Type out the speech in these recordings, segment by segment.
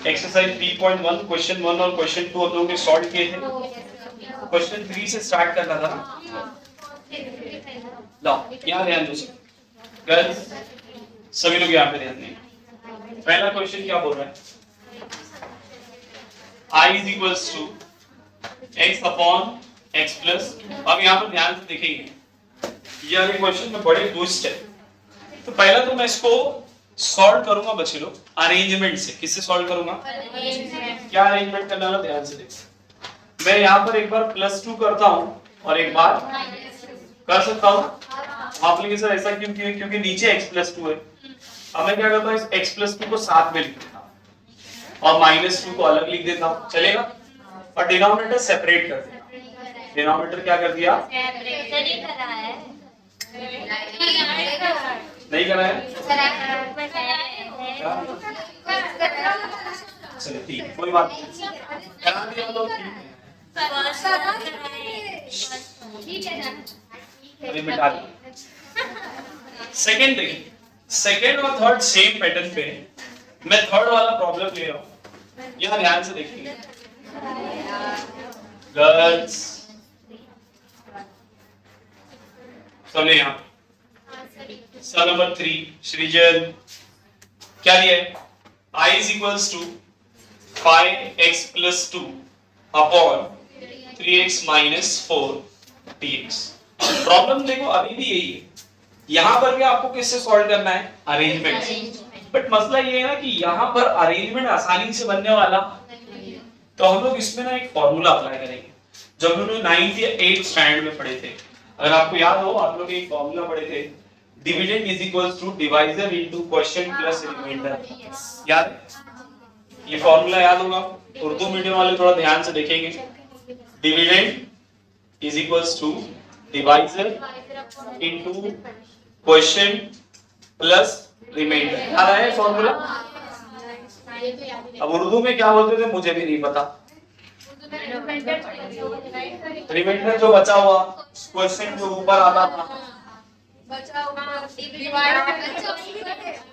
Exercise 3.1 question 1 और question 2 हम लोगों ने सॉल्व किए थे। क्वेश्चन 3 से स्टार्ट करना था ना। लो यहाँ ध्यान दो गर्ल्स, सभी लोग यहाँ पे ध्यान दें। पहला क्वेश्चन क्या बोल रहा है? I is equals to x upon x plus। अब यहाँ पर ध्यान से देखेंगे, ये क्वेश्चन में बड़े ट्विस्ट है। तो पहला तो मैं इसको सॉल्व करूंगा बच्चे लोग अरेंजमेंट से। किससे सॉल्व करूंगा? क्या अरेंजमेंट करना है ध्यान से देखो। मैं यहाँ पर एक बार +2 करता हूँ और एक बार कर सकता हूँ। आप लोग सर ऐसा क्यों किए? क्योंकि नीचे x+2 है। अब मैं क्या करता हूँ, इस x+2 को साथ में लिख देता हूँ और -2 को अलग लिख देता हूँ, चलेगा? और डिनोमिनेटर सेपरेट कर देता हूँ। डिनोमिनेटर क्या कर दिया? नहीं करा है? चलिए ठीक, कोई बात नहीं, करा दिया तो ठीक है। अभी मिटा दिया। सेकंड देखिए, सेकंड और थर्ड सेम पैटर्न पे मैं थर्ड वाला प्रॉब्लम ले रहा हूँ। यहाँ ध्यान से देखिए गर्ल्स, समझे? यहाँ सवाल नंबर 3 श्रीजन क्या दिया है? I is equals to 5x plus 2 upon 3x minus 4 dx। Problem देखो अभी भी यही है। यहाँ पर भी आपको किससे सॉल्व करना है? अरेंजमेंट से। बट मसला ये है ना कि यहाँ पर अरेंजमेंट आसानी से बनने वाला, तो हम लोग इसमें ना एक फॉर्मूला अप्लाई करेंगे जो हम लोग 9th या 8th स्टैंडर्ड में पढ़े थे। अगर आपको याद हो, आप लोग एक फॉर्मूला पढ़े थे, dividend is equals to divisor into quotient plus remainder. याद है? ये फॉर्मूला याद होगा। उर्दू मीडियम वाले थोड़ा ध्यान से देखेंगे। Dividend is equals to divisor into quotient plus remainder. याद है फॉर्मूला? अब उर्दू में क्या बोलते थे मुझे भी नहीं पता। रिमाइंडर जो बचा हुआ, क्वोशिएंट जो ऊपर आता था,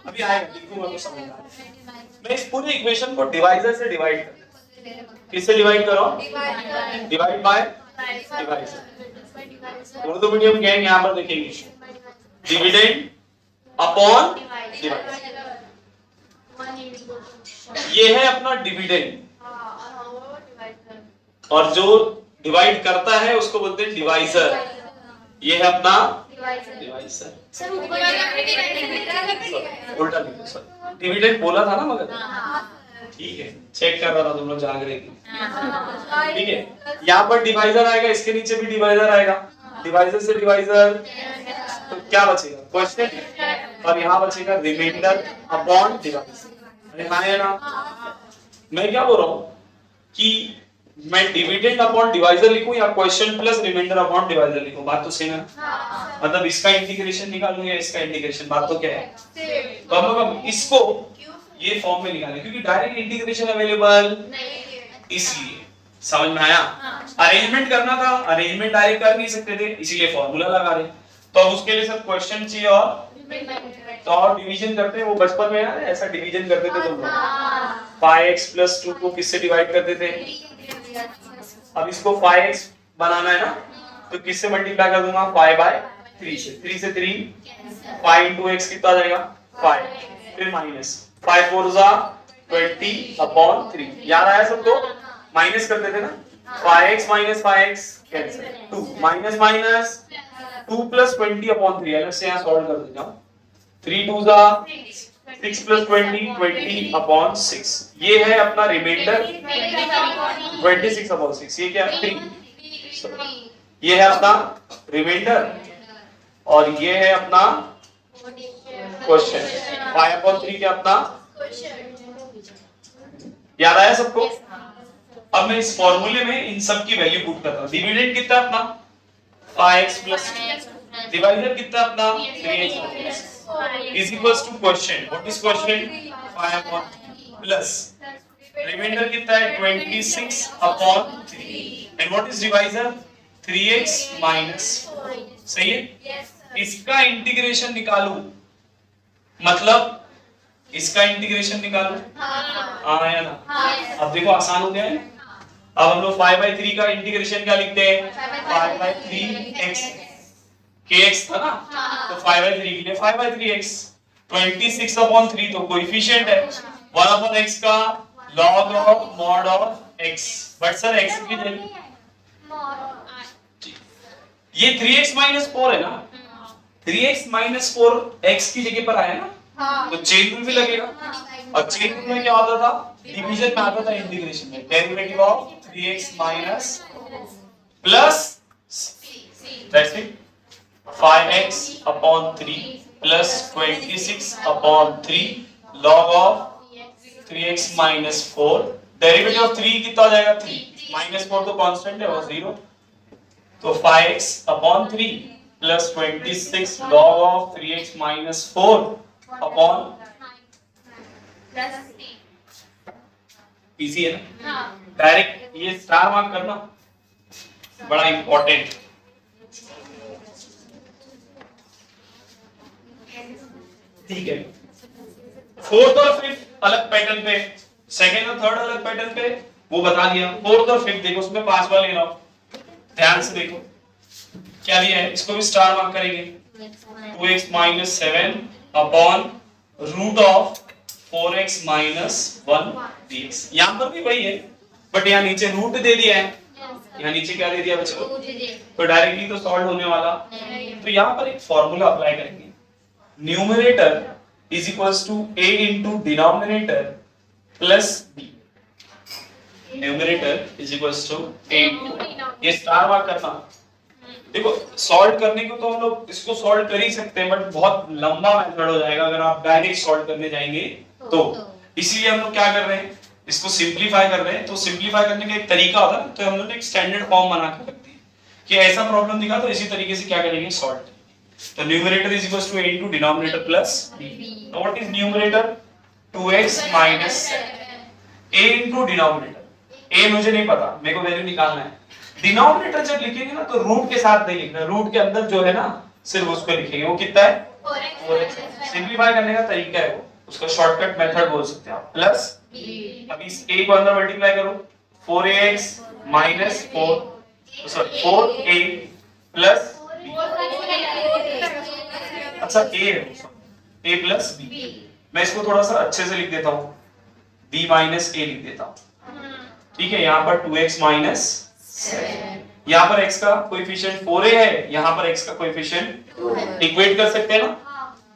अभी आएगा, लिखूंगा तो समझना। मैं इस पूरे इक्वेशन को डिवाइजर से डिवाइड कर, किससे डिवाइड करो? Divide by divisor. Urdu medium gang यहाँ पर देखेंगे, डिविडेंड अपॉन डिवाइजर। ये है अपना डिविडेंड, और जो डिवाइड करता है उसको बोलते हैं डिवाइजर। ये है अपना डिवाइजर। उल्टा लिखो सर, डिविडेंड बोला था ना मगर। ठीक है, चेक कर रहा था तुम लोग जाग रहे थे। ठीक है, यहाँ पर डिवाइजर आएगा, इसके नीचे भी डिवाइजर आएगा। डिवाइजर से डिवाइजर, तो क्या बचेगा? क्वोशिएंट, और यहाँ बचेगा रिमाइंडर अपॉन डिवाइजर। हाँ है ना? मैं क्या बोल रहा हूँ कि मैं डिविडेंड अपॉन डिवाइजर लिखूं या quotient plus remainder upon divisor लिखूं? बात तो सेम है। मतलब इसका इंटीग्रेशन निकालूं या इसका इंटीग्रेशन, बात तो क्या है? तो हम लोग इसको ये फॉर्म में निकालें क्योंकि डायरेक्ट इंटीग्रेशन अवेलेबल नहीं, इसलिए। समझ में आया? अरेंजमेंट करना था, अरेंजमेंट डायरेक्ट कर नहीं सकते थे, इसीलिए फॉर्मूला लगा रहे। तो अब उसके लिए सब क्वेश्चन चाहिए और तो और डिवीजन करते हैं। वो बचपन में यार ऐसा डिवीजन करते थे तुम लोग। 5x plus 2 को किससे डिवाइड करते थे? अब इसको 5x बनाना है ना, तो किससे मल्टीप्लाई कर दूंगा? 5/3 से। 3 से 3, 5 into x कितना आ जाएगा? 5, फिर माइनस 5 4 20 upon 3। याद आया सबको? माइनस करते थे ना, 5x minus 5x cancel, 2 minus minus 2 plus 20 upon 3। अलग से यहाँ सॉल्व कर देता हूँ। 3 2 6 plus 20 20 upon 6। ये है अपना रिमाइंडर 26 upon 6। ये क्या है? 3। ये है अपना रिमाइंडर और ये है अपना क्वेश्चन। 5 upon 3 क्या अपना? याद आया सबको? अब मैं इस फॉर्मूले में इन सब की वैल्यू पुट करता हूँ। डिविडेंड कितना अपना? 5x plus डिवाइजर कितना अपना? 3x is equals to quotient. What is quotient? 5 upon plus reminder कितना है? 26 upon 3। and what is divisor? 3x minus 4। सही है? इसका इंटीग्रेशन निकालूं, मतलब इसका इंटीग्रेशन निकालो। हाँ या ना? अब देखो आसान हो गया है। अब हम लोग 5/3 का इंटीग्रेशन क्या लिखते हैं? 5/3x kx था ना, तो 5/3 के लिए 5/3x 26/3 तो कोएफिशिएंट है 1/x का log of mod of x, but sir x की जगह ये 3x - 4 है ना, 3x - 4 x की जगह पर आया ना, तो चेन रूल भी लगेगा। और चेन रूल में क्या होता था? डिवीजन में आता था इंटीग्रेशन में, derivative of 3x plus that's it 5x/3 plus 26/3 log of 3x - 4, derivative of 3 कितना हो जाएगा? 3 - 4 तो कांस्टेंट है और 0, तो 5x/3 plus 26 log of 3x - 4 upon easy है ना? डायरेक्ट ये स्टार मार्क करना बड़ा इंपॉर्टेंट। ठीक है, फोर्थ और फिफ्थ अलग पैटर्न पे, सेकंड और थर्ड अलग पैटर्न पे, वो बता दिया। फोर्थ और फिफ्थ देखो, उसमें पांचवा ले लो, ध्यान से देखो क्या लिया है, इसको भी स्टार मार्क करेंगे। 2x - 7 upon root of 4x - 1 dx। यहां पर भी वही है, बट यहाँ नीचे रूट दे दिया है, यहाँ नीचे क्या दे दिया बच्चों? तो डायरेक्टली तो सॉल्व होने वाला। तो यहाँ पर एक फॉर्मूला अप्लाई करेंगे, numerator is equals to a into denominator plus b। Numerator is equals to a, ये स्टार मार्क करना। देखो सॉल्व करने को तो हम लोग इसको सॉल्व कर ही सकते हैं, बट बहुत लंबा मेथड हो जाएगा अगर आप डायरेक्ट सॉल्व करने जाएंगे तो। इसीलिए हम लोग क्या कर रहे हैं, इसको सिंपलीफाई कर रहे हैं। तो सिंपलीफाई करने का एक तरीका होता है, तो हम लोग ने एक स्टैंडर्ड फॉर्म बना के रख दी कि ऐसा प्रॉब्लम दिखा तो इसी तरीके से क्या करेंगे, सॉल्व। तो numerator is equals to a into denominator plus b। What is numerator? 2x - 7 a into denominator. a मुझे नहीं पता, मेरे को वैल्यू निकालना है। डिनोमिनेटर जब लिखेंगे ना तो रूट के साथ नहीं लिखना, रूट के अंदर जो है ना सिर्फ उसको लिखेंगे। वो कितना है? 4x। सिंपलीफाई करने का तरीका है वो, उसका शॉर्टकट मेथड बोल सकते हैं आप, प्लस अब इस a को अंदर मल्टीप्लाई करो, 4ax - 4 सॉरी 4a प्लस अच्छा a है, a प्लस b। मैं इसको थोड़ा सा अच्छे से लिख देता हूं, b माइनस a लिख देता हूं। ठीक है, यहाँ पर 2x - 7, यहाँ पर x का कोएफिशिएंट 4a है, यहाँ पर x का कोएफिशिएंट 2 है। इक्वेट कर सकते हैं ना,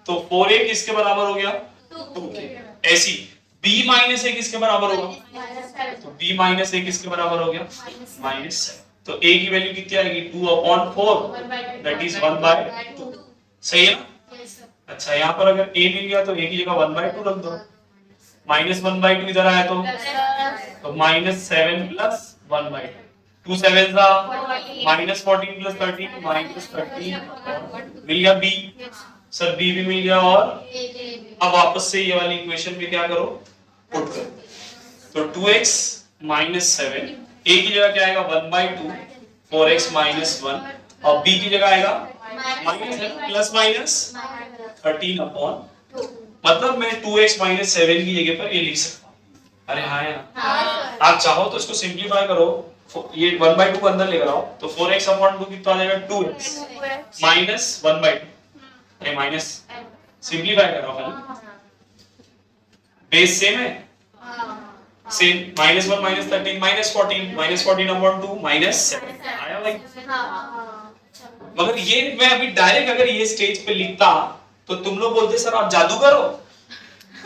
तो 4a किसके बराबर हो गया? 2 के। ऐसी b माइनस a किसके बराबर होगा? तो b माइनस a किसके बराबर हो गया? -7। तो a की वैल्यू कितनी आएगी? 2/4, दैट इज 1/2। सही है ना? अच्छा, यहाँ पर अगर a मिल गया तो a की जगह 1/2 रख दो, -1/2 इधर आया तो -7 प्लस 1/2, 2 7 -14 प्लस 13 -13 मिल गया b। सर b भी मिल गया, और अब वापस से ये वाली इक्वेशन में क्या करो, पुट करो। तो 2x - 7 a की जगह क्या आएगा? 1/2, 4x - 1, और b की जगह आएगा प्लस माइनस 13/2। मतलब मैं 2x - 7 की जगह पर ये लिख सकता हूँ। अरे हाँ यार, आप चाहो तो इसको सिंपलीफाई करो, ये 1/2 को अंदर लेकर आओ, तो 4x/2 कितना आ जाएगा? 2x minus 1/2। अरे माइनस सिंपलीफाई करो खाली, बेस सेम है, सेम -1 -13 -14 -14/2 -7 आया भाई। मगर ये मैं अभी डायरेक्ट अगर ये स्टेज पे लिखता तो तुम लोग बोलते सर आप जादूगर हो,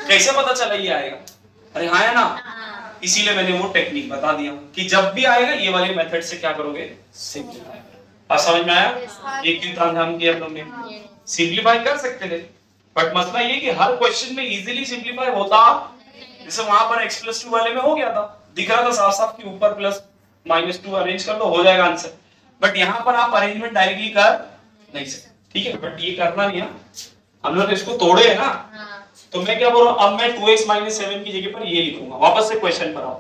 कैसे पता चला ये आएगा? अरे हाँ है ना, इसीलिए मैंने वो टेक्निक बता दिया कि जब भी आएगा ये वाले मेथड से क्या करोगे, सिंपलीफाई। आप समझ में आया ये क्यों ध्यान किया हम लोग ने? सिंपलीफाई कर सकते थे, बट मसला ये कि हर क्वेश्चन में इजीली सिंपलीफाई होता, जैसे वहां पर x+2 वाले में हो गया था, दिख रहा था साफ साफ कि ऊपर +-2 अरेंज कर लो हो जाएगा आंसर, बट यहाँ पर आप अरेंजमेंट डायरेक्टली कर नहीं सकते। ठीक है, बट ये करना नहीं है, हम लोग इसको तोड़े है ना। तो मैं क्या बोल रहा हूँ, अब मैं 2x - 7 की जगह पर ये लिखूंगा। वापस से क्वेश्चन पर आओ,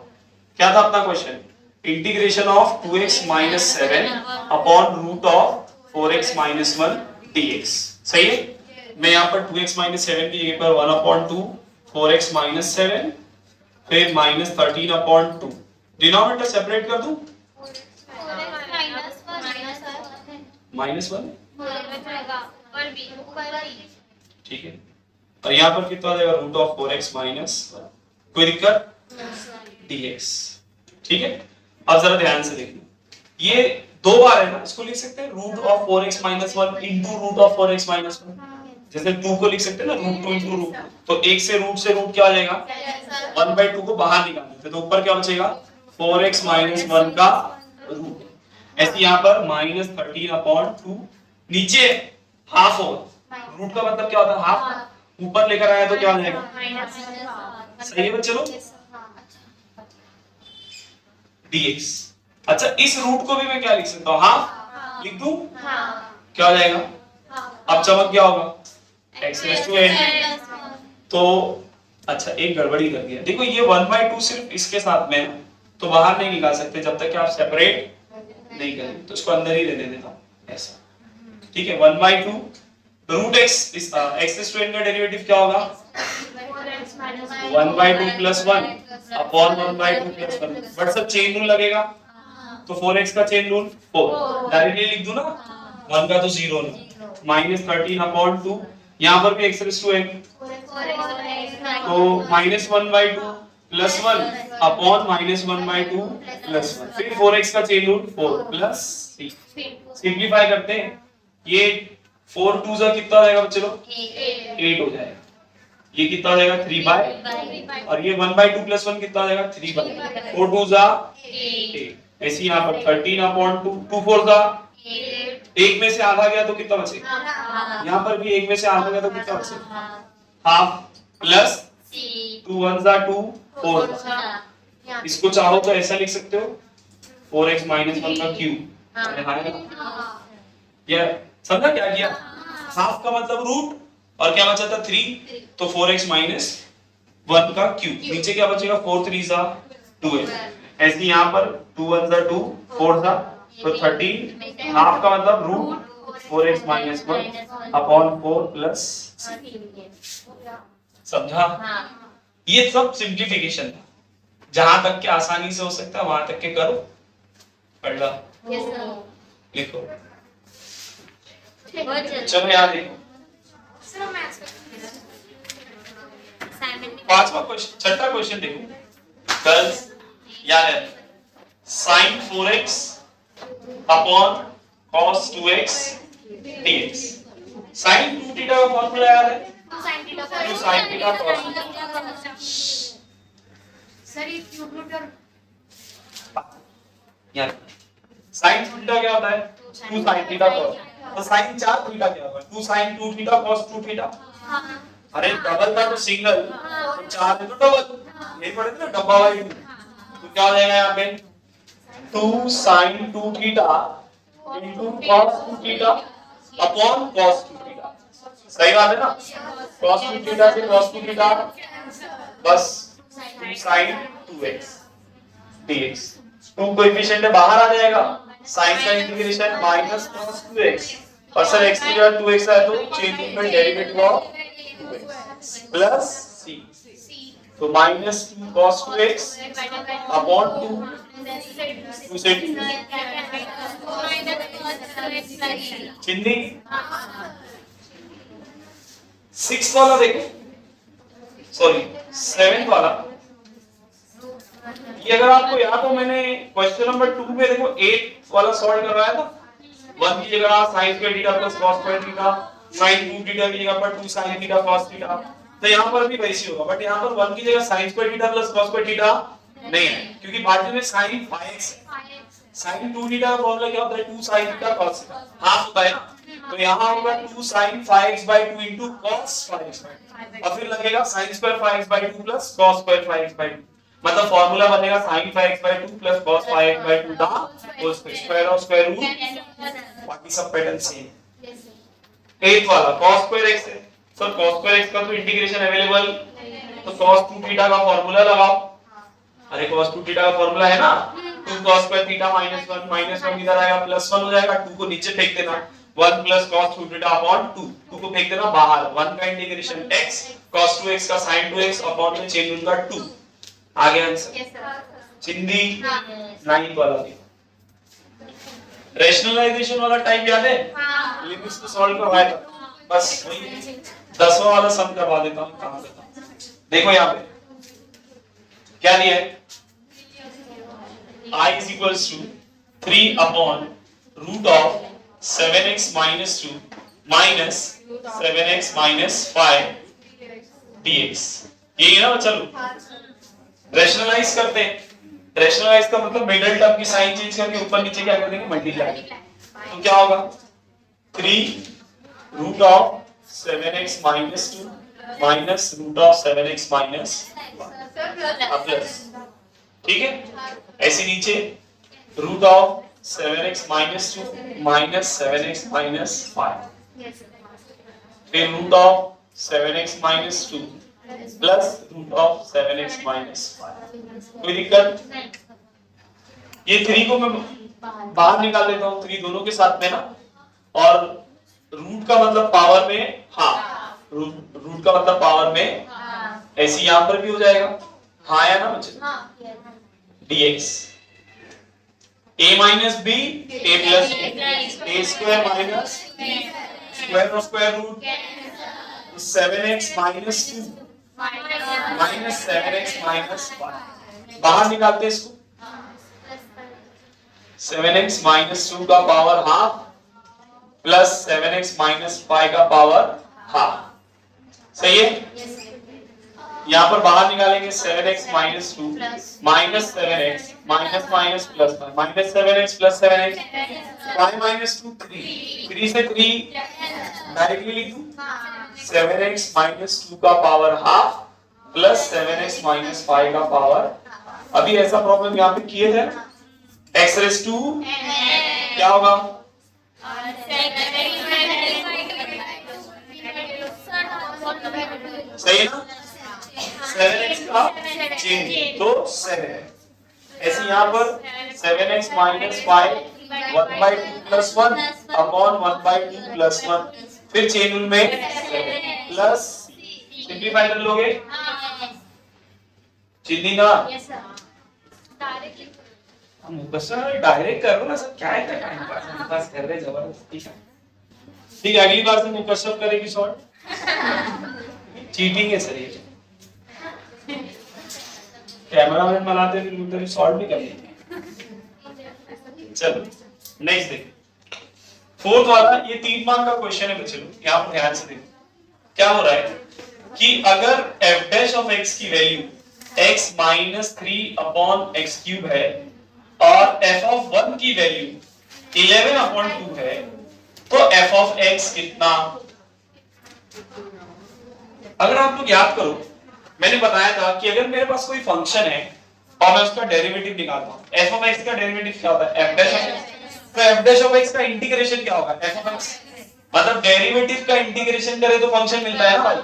क्या था अपना question? Integration of 2x - 7 upon root of 4x - 1 dx। सही है, मैं यहाँ पर 2x - 7 की जगह पर 1/2 4x माइनस 7 फिर माइनस 13/2। डिनोमिनेटर सेपरेट कर दूं, -1 ठीक है। और यहाँ पर कितना आ जाएगा रूट ऑफ 4x माइनस 1। कोई दिक्कत, dx ठीक है। अब जरा ध्यान से देखिए, ये दो बार है ना, इसको लिख सकते हैं root of 4x minus 1 into root of 4x minus 1। जैसे 2 को लिख सकते हैं ना रूट 2 इंटू रूट, तो एक से रूट क्या आ जाएगा 1/2 को बाहर निकाल देते तो ऊपर क्या बचेगा 4x माइनस 1 का रूट। ऐसे यहाँ पर माइनस 13/2 नीचे हाफ होगा, रूट का मतलब क्या होता है हाफ, ऊपर लेकर आया तो क्या आ जाएगा, सही है बच्चे लोग, dx। अच्छा इस रूट को भी मैं क्या लिख सकता हूँ, हाफ लिख दूं, क्या आ जाएगा, अब चमक क्या होगा x रेज़ टू n। तो अच्छा एक गड़बड़ी कर दिया, देखो ये 1/2 सिर्फ इसके साथ में है तो बाहर नहीं निकाल सकते जब तक कि आप सेपरेट नहीं करेंगे, तो इसको अंदर ही रहने देता हूं ऐसा, ठीक है। 1/2 root x raise to n का डेरिवेटिव क्या होगा 1/2 प्लस 1 अपॉन 1/2 प्लस 1, बट सब चेन रूल लगेगा तो 4x का चेन रूल 4 डायरेक्टली लिख दूं ना, 1 का तो 0 ना, माइनस 13/2 यहाँ पर भी x रेज़ टू n तो -1/2 प्लस 1 अपॉन -1/2 प्लस 1, फिर 4x का चेन रूल 4 प्लस 3। सिंपलीफाई करते हैं, ये 4 2 जा कितना हो जाएगा बच्चे लोग 8 हो जाएगा, ये कितना हो जाएगा 3/, और ये 1/2 प्लस 1 कितना हो जाएगा 3/, 4 2 जा 8। ऐसे यहाँ पर 13/2 2 4 जा 1 में से आधा गया तो कितना बचेगा, यहाँ पर भी 1 में से आधा गया तो कितना बचेगा हाफ, प्लस 2 1 जा 2 4 जा। इसको चाहो तो ऐसा लिख सकते हो 4x माइनस 1 का क्यूब, ये समझा क्या किया, हाफ का मतलब रूट और क्या बचा था 3, तो 4x माइनस 1 का क्यूब, नीचे क्या बचेगा 4 3 जा 12। ऐसे यहाँ पर 2 1 जा 2 4 जा तो 13, हाफ का मतलब root 4x minus 1 upon 4 plus, समझा। ये सब सिंप्लीफिकेशन था, जहां तक के आसानी से हो सकता है वहां तक के करो, पढ़ लो लिखो। चलो यार देखो पांचवा क्वेश्चन, छठा क्वेश्चन देखो गर्ल्स, याद है sin 4x upon cos 2x dx। sin 2 theta का फॉर्मूला याद है, 2 sin थीटा cos, सर ये क्यूब रूट और यार sin थीटा क्या होता है 2 sin थीटा cos, तो sin 4 थीटा क्या होगा 2 sin 2 थीटा cos 2 थीटा। अरे डबल था तो सिंगल, तो 4 है तो डबल, यही पढ़े थे ना डब्बा वाली, तो क्या हो जाएगा यहाँ पे 2 sin 2 theta into cos 2 theta upon cos 2 theta, सही बात है ना, cos 2 थीटा से cos 2 थीटा बस 2 sin 2x dx। 2 कोएफिशिएंट है बाहर आ जाएगा, sin का इंटीग्रेशन माइनस cos 2x, और सर x की जगह 2x है तो चेंज में derivative of 2x plus c, तो माइनस 2 cos 2x अपॉन 2 से चिन्नी 6 वाला देखो, सॉरी 7 वाला, ये अगर आपको याद हो मैंने क्वेश्चन नंबर 2 में देखो 8 वाला सॉल्व करवाया था, 1 की जगह sin square theta plus cos square theta, sin 2 theta की जगह पर 2 sin थीटा cos थीटा, तो यहाँ पर भी वैसे होगा, बट यहाँ पर 1 की जगह sin square theta plus cos square theta नहीं है, क्योंकि बाजू में sin 5x, sin 2 थीटा का फॉर्मूला क्या होता है 2 sin theta cos theta, half होता है ना, तो यहाँ होगा 2 sin 5x/2 into cos 5x/2, और फिर लगेगा sin square 5x/2 plus cos square 5x/2, मतलब फॉर्मूला बनेगा sin 5x/2 plus cos 5x/2 का होल स्क्वायर और स्क्वायर रूट, बाकी सब पैटर्न सेम। 8 वाला cos स्क्वायर x है, सर cos स्क्वायर x का तो इंटीग्रेशन अवेलेबल, तो cos 2 थीटा का फॉर्मूला लगाओ, अरे cos 2 थीटा का फॉर्मूला है ना 2 cos स्क्वायर थीटा -1 -1 इधर आएगा +1 हो जाएगा, 2 को नीचे फेंक देना, 1 प्लस cos 2 थीटा अपॉन 2, 2 को फेंक देना बाहर, 1 का इंटीग्रेशन x cos 2x का sin 2x अपॉन में चेन रूल का 2। आ गया आंसर? चिंदी 9 वाला भी। रैशनलाइजेशन वाला टाइप याद है? लिमिट्स को सॉल्व करवाया था, बस वही 10वां वाला सम करवा देता हूं, काम करता हूं। देखो यहाँ पे क्या दिया है, I is equals to 3 upon root of 7x minus 2 minus 7x minus 5 dx। ये ना चलो रैशनलाइज करते हैं। रैशनलाइज का मतलब मिडिल टर्म की साइन चेंज करके ऊपर नीचे क्या कर देंगे, मल्टीप्लाई। तो क्या होगा 3 root of 7x minus 2 minus root of 7x minus plus, ठीक है। ऐसे नीचे root of 7x minus 2 minus 7x minus 5, फिर root of 7x minus 2 plus root of 7x minus 5। कोई दिक्कत? ये 3 को मैं बाहर निकाल लेता हूँ, 3 दोनों के साथ में ना, और रूट का मतलब पावर में हाफ, रूट का मतलब पावर में, ऐसे यहाँ पर भी हो जाएगा, हाँ या ना बच्चे, dx a minus b a plus a square minus square of square root 7x minus 2 minus 7x minus 5। बाहर निकालते हैं इसको, 7x minus 2 का power half plus 7x minus 5 का पावर हाफ, सही है। यहाँ पर बाहर निकालेंगे 7x minus 2 minus 7x minus minus plus minus 7x plus 7x 5 minus 2 3 से 3 डायरेक्टली लिख दूं, 7x minus 2 का power half plus 7x minus 5 का पावर। अभी ऐसा प्रॉब्लम यहाँ पे किए थे ना, x raised to क्या होगा, सही है ना, 7x का चेंज तो 7 है। ऐसे यहाँ पर 7x minus 5 1/2 plus 1 upon 1/2 plus 1, फिर चेन रूल में प्लस सिंप्लीफाई कर लोगे, चिन्नी ना हम बस डायरेक्ट करो ना सर, क्या है टाइम पास कर रहे जबरदस्ती। ठीक है, अगली बार से मुकशफ करेगी शॉर्ट, चीटिंग है सर ये। कैमरामैन बनाते हैं फिर शॉर्ट भी कर लेते हैं। चलो नेक्स्ट देखो, फोर्थ वाला, ये 3 मार्क का क्वेश्चन है बच्चे लोग, यहाँ पर ध्यान से देखो। क्या हो रहा है कि अगर f डैश ऑफ x की value x minus 3 upon x cube है और f of 1 की वैल्यू 11 upon 2 है, तो f of x कितना? अगर आप लोग याद करो, मैंने बताया था कि अगर मेरे पास कोई फंक्शन है और मैं उसका डेरिवेटिव निकालता हूं, f of x का डेरिवेटिव क्या होता है, f डैश ऑफ x। तो f डैश ऑफ x का इंटीग्रेशन क्या होगा, f of x। मतलब डेरिवेटिव का इंटीग्रेशन करे तो फंक्शन मिलता है ना भाई।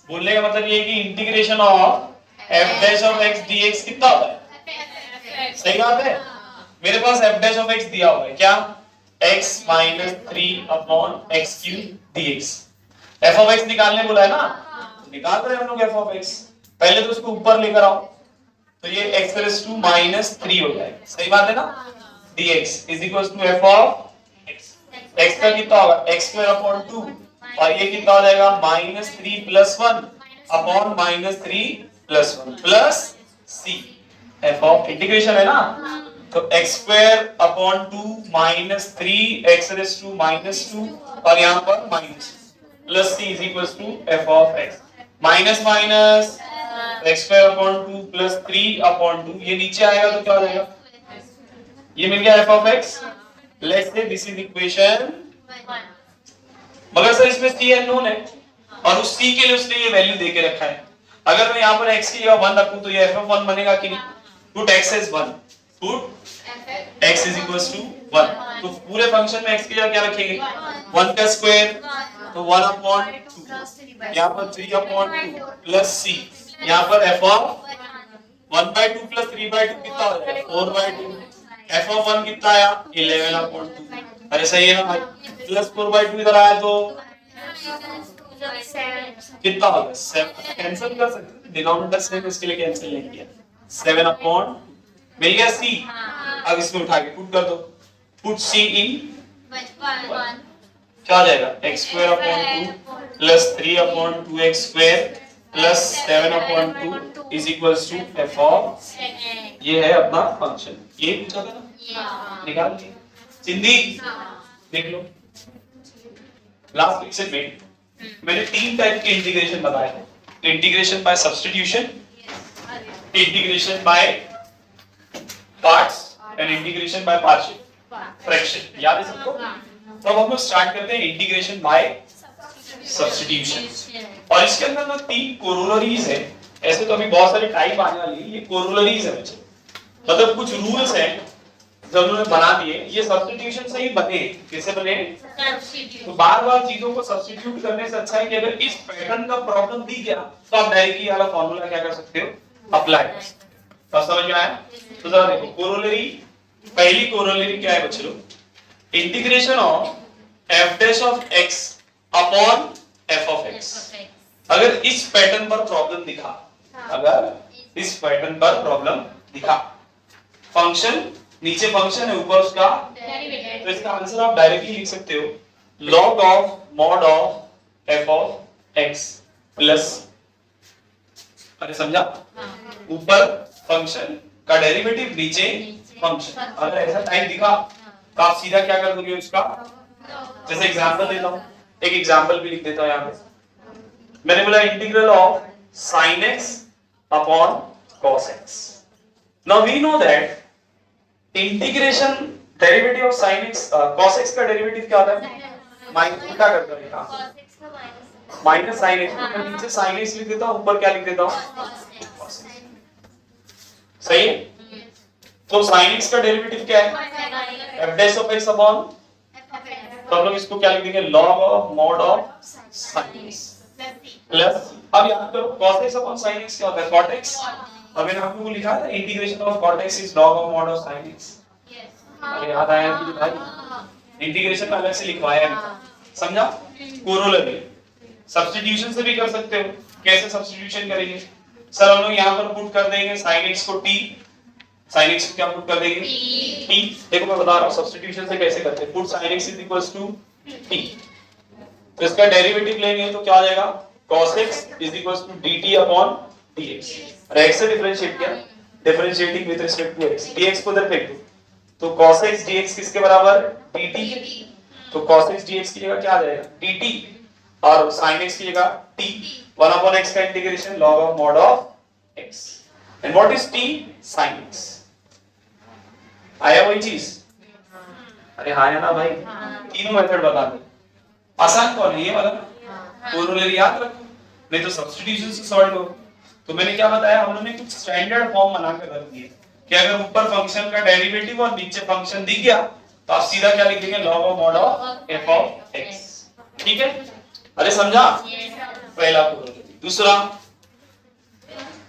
बोलने का मतलब ये है कि integration of f dash of x dx कितना होता है, सही बात है। मेरे पास f डैश ऑफ x दिया हुआ है, क्या, x minus 3 upon x cube dx। f of x निकालने बोला है ना, निकाल रहे हम लोग f of x। पहले तो उसको ऊपर लेकर आओ, तो ये x raised to minus 3 हो जाएगा, सही बात है ना। dx is equals to f of x, x का कितना होगा, x square upon 2, और ये कितना हो जाएगा minus 3 plus 1 upon minus 3 plus 1 plus c, f of integration है ना, तो x square upon 2 minus 3 x raised to minus 2 और यहाँ पर minus plus c is equals to f of x। Minus minus x square upon 2 plus 3 upon 2, ये नीचे आएगा तो क्या हो जाएगा, ये मिल गया f of x। Let's say this is equation 1, मगर सर इसमें c अननोन है और उस c के लिए उसने ये वैल्यू दे के रखा है। अगर मैं यहाँ पर x की जगह 1 रखूं तो ये f of 1 बनेगा कि नहीं। Put x as 1, put x is equals to 1, तो पूरे फंक्शन में x की जगह क्या रखेंगे, 1 का स्क्वायर, तो 1 upon 2, यहाँ पर 3 upon 2 plus c, यहाँ पर f of 1/2 plus 3/2 कितना हो जाएगा, 4/2, f of 1 कितना आया, 11 upon 2। अरे सही है ना भाई। +4/2 इधर आया तो सेवन कितना होगा 7 कैंसिल कर सकते हैं डिनोमिनेटर सेम इसके लिए कैंसिल नहीं किया 7/2 मिल गया c अब इसमें उठा के पुट कर दो पुट c इन क्या आ जाएगा x² + 3/2x² + 7/2 is equals to f of ये है अपना फंक्शन ये पूछा था ना निकाल लिए सिंधी देख लो लास्ट लेक्चर में मैंने 3 टाइप के इंटीग्रेशन बताए थे integration by substitution integration by parts and integration by partial fraction याद है सबको तो अब हम लोग स्टार्ट करते हैं इंटीग्रेशन बाय सब्स्टिट्यूशन और इसके अंदर ना 3 कोरोलरीज है ऐसे तो अभी बहुत सारे टाइप आने वाली है ये कोरोलरीज है बच्चे मतलब कुछ रूल्स हैं जो उन्होंने बना दिए ये सब्स्टिट्यूशन से ही बने कैसे बने तो बार-बार चीजों को सब्स्टिट्यूट करने से अच्छा है कि अगर इस पैटर्न का प्रॉब्लम दी गया तो आप डायरेक्टली वाला फार्मूला क्या कर सकते हो अप्लाई कर सकते हो समझ में आया तो जरा देखो कोरोलरी पहली कोरोलरी क्या है बच्चों integration of f dash of x upon f of x अगर इस पैटर्न पर प्रॉब्लम दिखा अगर इस पैटर्न पर प्रॉब्लम दिखा फंक्शन नीचे फंक्शन है ऊपर उसका तो इसका आंसर आप डायरेक्टली लिख सकते हो log of mod of f of x plus अरे समझा ऊपर फंक्शन का डेरिवेटिव नीचे फंक्शन अगर ऐसा टाइप दिखा तो आप सीधा क्या कर दोगे उसका जैसे एग्जांपल देता हूं एक एग्जांपल भी लिख देता हूं यहां पे मैंने बोला integral of sin x upon cos x now we know that integration derivative of sin x cos x का डेरिवेटिव क्या होता है माइनस क्या करता है यहां माइनस sin x मैं नीचे sin x लिख देता हूं ऊपर क्या लिख देता हूं cos x सही है तो sin x का डेरिवेटिव क्या है f dash of x upon तो हम लोग इसको क्या लिख देंगे log of mod of sin x plus अब याद करो cos x upon sin x क्या होता है cot x अब मैंने आपको लिखा था integration of cot x is log of mod of sin x अरे याद आया कि भाई इंटीग्रेशन में अलग से लिखवाया है समझा कोरोलरी सब्स्टिट्यूशन से भी कर सकते हो कैसे सब्स्टिट्यूशन करेंगे सर हम लोग यहां पर पुट कर देंगे sin x को t sin x को क्या पुट कर देंगे t देखो मैं बता रहा हूं सब्स्टिट्यूशन से कैसे करते हैं पुट sin x t तो इसका डेरिवेटिव लेंगे तो क्या आ जाएगा cos x dt upon dx और x से डिफरेंशिएट किया differentiating with respect to x dx को इधर फेंक दो तो cos x dx किसके बराबर dt तो cos x dx की जगह क्या आ जाएगा dt और sin x की जगह t 1 upon x का integration log of mod of x and what is t sin x आया वही चीज अरे हाँ है ना भाई तीनों मेथड बता दो आसान कौन है ये वाला कोरोलरी याद रखो नहीं तो सब्स्टिट्यूशन से सॉल्व करो तो मैंने क्या बताया हम लोगों ने कुछ स्टैंडर्ड फॉर्म बनाकर रख दिए कि अगर ऊपर फंक्शन का डेरिवेटिव और नीचे फंक्शन दिख गया तो आप सीधा क्या लिख देंगे log of mod of f of x ठीक है अरे समझा पहला कोरोलरी दूसरा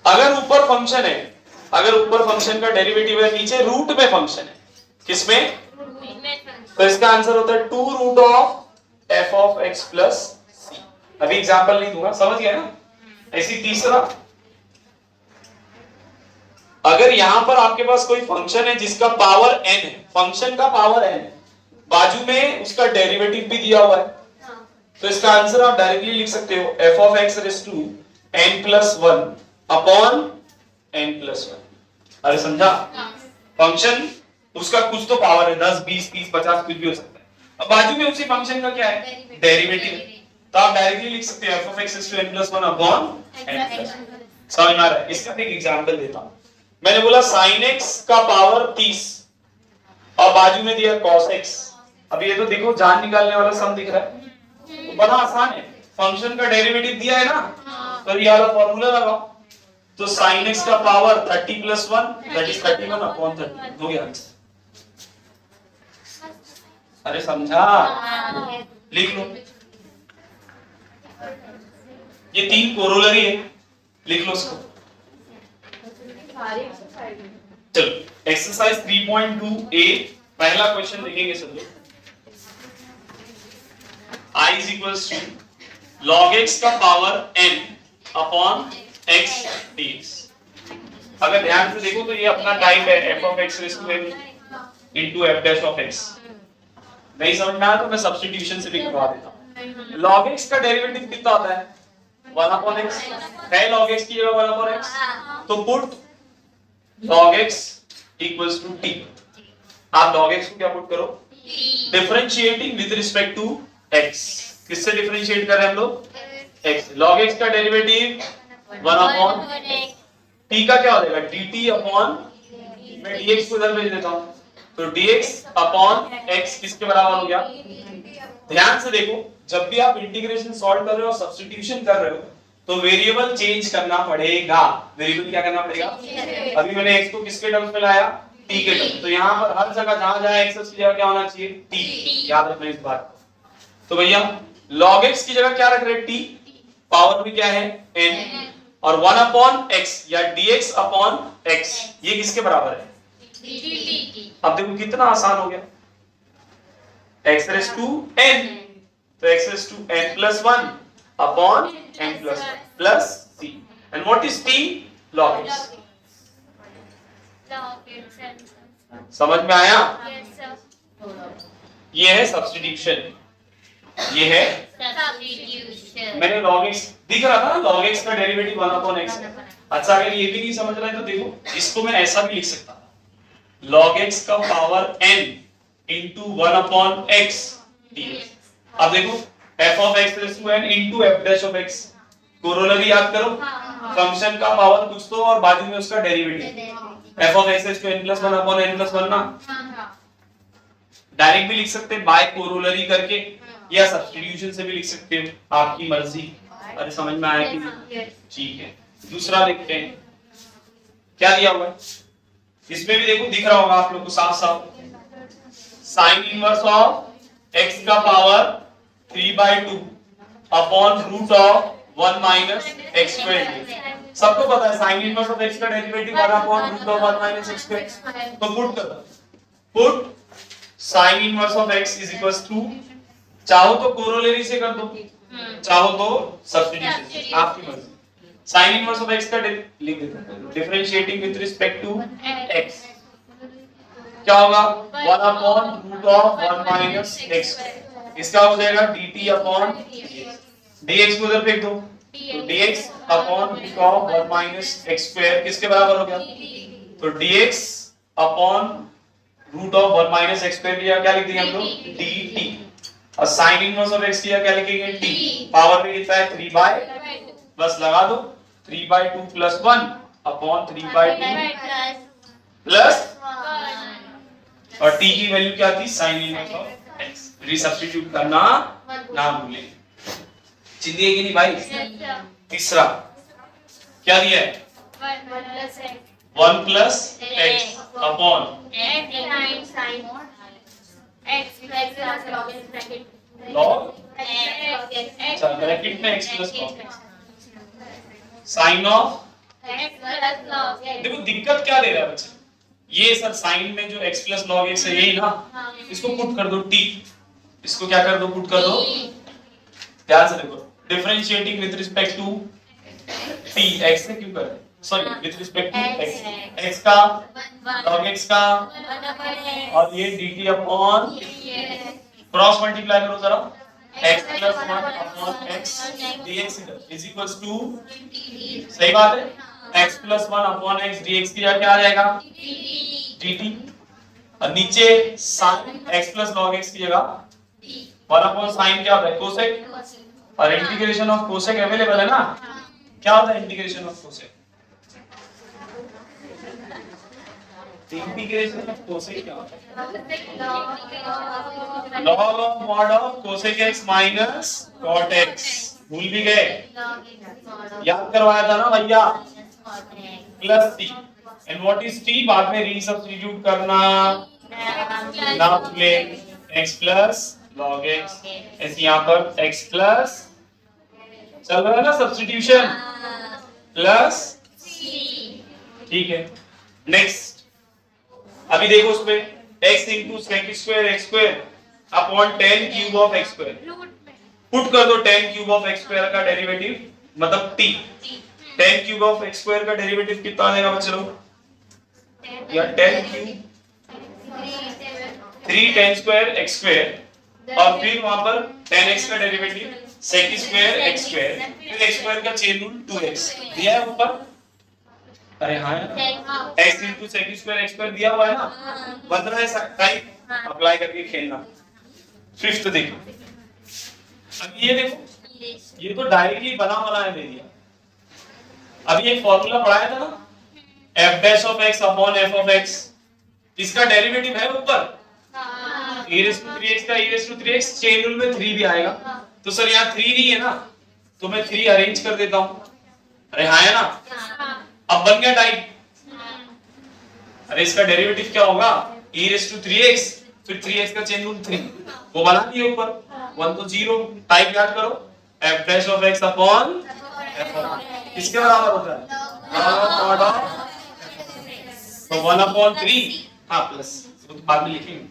अगर ऊपर फंक्शन है अगर ऊपर फंक्शन का डेरिवेटिव है नीचे रूट में फंक्शन है किसमें तो इसका आंसर होता है 2 root of f of x plus c अभी एग्जांपल नहीं दूंगा समझ गए ना ऐसी तीसरा अगर यहां पर आपके पास कोई फंक्शन है जिसका पावर n है फंक्शन का पावर n बाजू में उसका डेरिवेटिव भी दिया हुआ है तो इसका आंसर आप डायरेक्टली लिख सकते हो f of x raise to n plus 1 upon n plus 1 अरे समझा फंक्शन उसका कुछ तो पावर है 10 20 30 50 कुछ भी हो सकता है अब बाजू में उसी फंक्शन का क्या है डेरिवेटिव तो आप डायरेक्टली लिख सकते हो f of x raise to n plus 1 upon n plus 1 समझ में आ रहा है इसका एक एग्जांपल देता हूं मैंने बोला sin x का पावर 30 और बाजू में दिया cos x अब ये तो देखो जान निकालने वाला सम दिख रहा है तो बड़ा आसान है फंक्शन का डेरिवेटिव दिया है ना तो ये वाला फार्मूला लगाओ तो sin x का power 30 plus 1 that is 31 upon 30 हो गया अरे समझा लिख लो ये 3 कोरोलरी है लिख लो उसको चलो एक्सरसाइज 3.2a पहला क्वेश्चन देखेंगे सब लोग I is equals to log x का power n upon x dx। अगर ध्यान से देखो तो ये अपना टाइप है f of x raised to n into f dash of x। नहीं समझ में आया तो मैं सब्स्टिट्यूशन से भी करवा देता हूं। log x का डेरिवेटिव कितना होता है 1 upon x है, log x की जगह 1 upon x, तो put log x equals to t। आप log x को क्या पुट करो differentiating with respect to x। किससे डिफरेंशिएट कर रहे हैं हम लोग x। log x का डेरिवेटिव 1 upon t का क्या हो जाएगा dt अपॉन, मैं dx को इधर भेज देता हूं, तो dx अपॉन x किसके बराबर हो गया। ध्यान से देखो जब भी आप इंटीग्रेशन सॉल्व कर रहे हो और सब्स्टिट्यूशन कर रहे हो तो वेरिएबल चेंज करना पड़ेगा। वेरिएबल क्या करना पड़ेगा, अभी मैंने x को किसके टर्म्स में लाया t के टर्म्स, तो यहाँ पर हर जगह जहां जहां x की जगह क्या होना चाहिए t। याद रखना इस बात को। तो भैया log x की जगह क्या रख रहे हैं t, पावर भी क्या है n, और 1 अपॉन x या dx अपॉन x ये किसके बराबर है dt। अब देखो कितना आसान हो गया, x raised to n, तो x raised to n plus 1 upon n plus 1 plus c, and what is t log x। समझ में आया, ये है सब्स्टिट्यूशन, ये है मैंने log x दिख रहा था ना, log x का डेरिवेटिव 1 upon x है। अच्छा अगर ये भी नहीं समझ रहा है तो देखो इसको मैं ऐसा भी लिख सकता था log x का power n into 1 upon x dx। अब देखो f of x raised to n into f dash of x, corollary याद करो, फंक्शन का पावर कुछ तो और बाद में उसका derivative f of x raised to n plus 1 upon n plus 1 ना। डायरेक्ट भी लिख सकते हैं बाय कोरोलरी करके, या सब्स्टिट्यूशन से भी लिख सकते हो, आपकी मर्जी। अरे समझ में आया कि नहीं? ठीक है, दूसरा देखते हैं क्या दिया हुआ है। इसमें भी देखो दिख रहा होगा आप लोग को साफ साफ, साइन इनवर्स ऑफ x का power 3/2 upon root of 1 minus x square. सबको पता है साइन इनवर्स ऑफ x का derivative 1 upon root of 1 minus x square. तो पुट कर दो, put sine inverse of x is equals to, चाहो तो कोरोलरी से कर दो, चाहो तो सब्स्टिट्यूशन, आपकी मर्जी। साइन इनवर्स ऑफ x का लिख देते हैं differentiating with respect to x, क्या होगा 1 upon root of 1 minus x, इसका हो जाएगा dt अपॉन dx को उधर फेंक दो, तो dx upon root of 1 minus x square किसके बराबर हो गया, तो dx upon root of 1 minus x square किया क्या लिख देंगे हम लोग dt, और साइन इनवर्स ऑफ x किया क्या लिखेंगे t, पावर में कितना है 3/, बस लगा दो 3/2 प्लस 1 अपॉन 3/2 प्लस, और t की वैल्यू क्या थी sign inverse of x। Resubstitute करना ना भूलें, चिंदी है कि नहीं भाई। तीसरा क्या दिया है 1 प्लस x अपॉन log, अच्छा ब्रैकेट में x प्लस साइन ऑफ। देखो दिक्कत क्या दे रहा है बच्चे, ये सर साइन में जो x प्लस log x है यही ना, इसको पुट कर दो t, इसको क्या कर दो पुट कर दो। ध्यान से देखो differentiating with respect to t, x से क्यों कर रहे हैं, sorry with respect to x का log x का, और ये dt अपॉन क्रॉस मल्टीप्लाई करो जरा, x plus 1 upon x dx is equals to, सही बात है, x plus 1 upon x dx की जगह क्या आ जाएगा dt, और नीचे sin x plus log x की जगह 1 अपॉन sin क्या होता है कोसेक, और इंटीग्रेशन ऑफ कोसेक अवेलेबल है ना। क्या होता है integration of cosec, integration of cosec क्या होता है log of mod of cosec x minus cot x। भूल भी गए, याद करवाया था ना भैया, plus t, and what is t, बाद में रीसब्स्टिट्यूट करना ना भूले, x प्लस log x, ऐसे यहाँ पर x प्लस चल रहा है ना सब्स्टिट्यूशन प्लस, ठीक है। नेक्स्ट अभी देखो उसमें x into sec square x square upon 10 cube of x square, put कर दो tan cube of x square का डेरिवेटिव मतलब t। tan cube of x square का डेरिवेटिव कितना आएगा बच्चे लोग? या tan cube 3 tan square x square और फिर वहां पर tan x का derivative sec square x square फिर x स्क्वायर का चेन रूल 2x दिया है ऊपर। अरे हाँ x into sec square x square दिया हुआ है ना, बन रहा है टाइप अप्लाई करके खेलना। फिफ्थ देखो, अब ये देखो ये तो डायरेक्टली बना बनाया दे दिया। अभी एक फॉर्मूला पढ़ाया था ना f dash of x upon f of x, इसका डेरिवेटिव है ऊपर e raised to 3x का e raised to 3x, chain rule में 3 भी आएगा। तो सर यहाँ 3 नहीं है ना, तो मैं 3 अरेंज कर देता हूँ। अरे हाँ है ना, अब बन गया टाइप। अरे इसका डेरिवेटिव क्या होगा? e raised to 3x फिर 3x का चेन रूल 3, वो बना दिए ऊपर 1 तो 0। टाइप याद करो f dash of x upon f of x किसके बराबर होता है? log of तो 1/3 हाँ प्लस तो बाद में लिखेंगे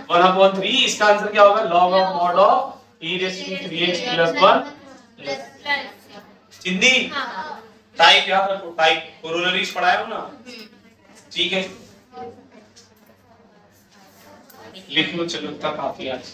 1/3। इसका आंसर क्या होगा? log of mod of e raised to 3x plus 1 चिंदी type याद रखो, टाइप कोरोलरीज पढ़ाया हो ना, ठीक है लिख लो। चलो इतना काफी आज।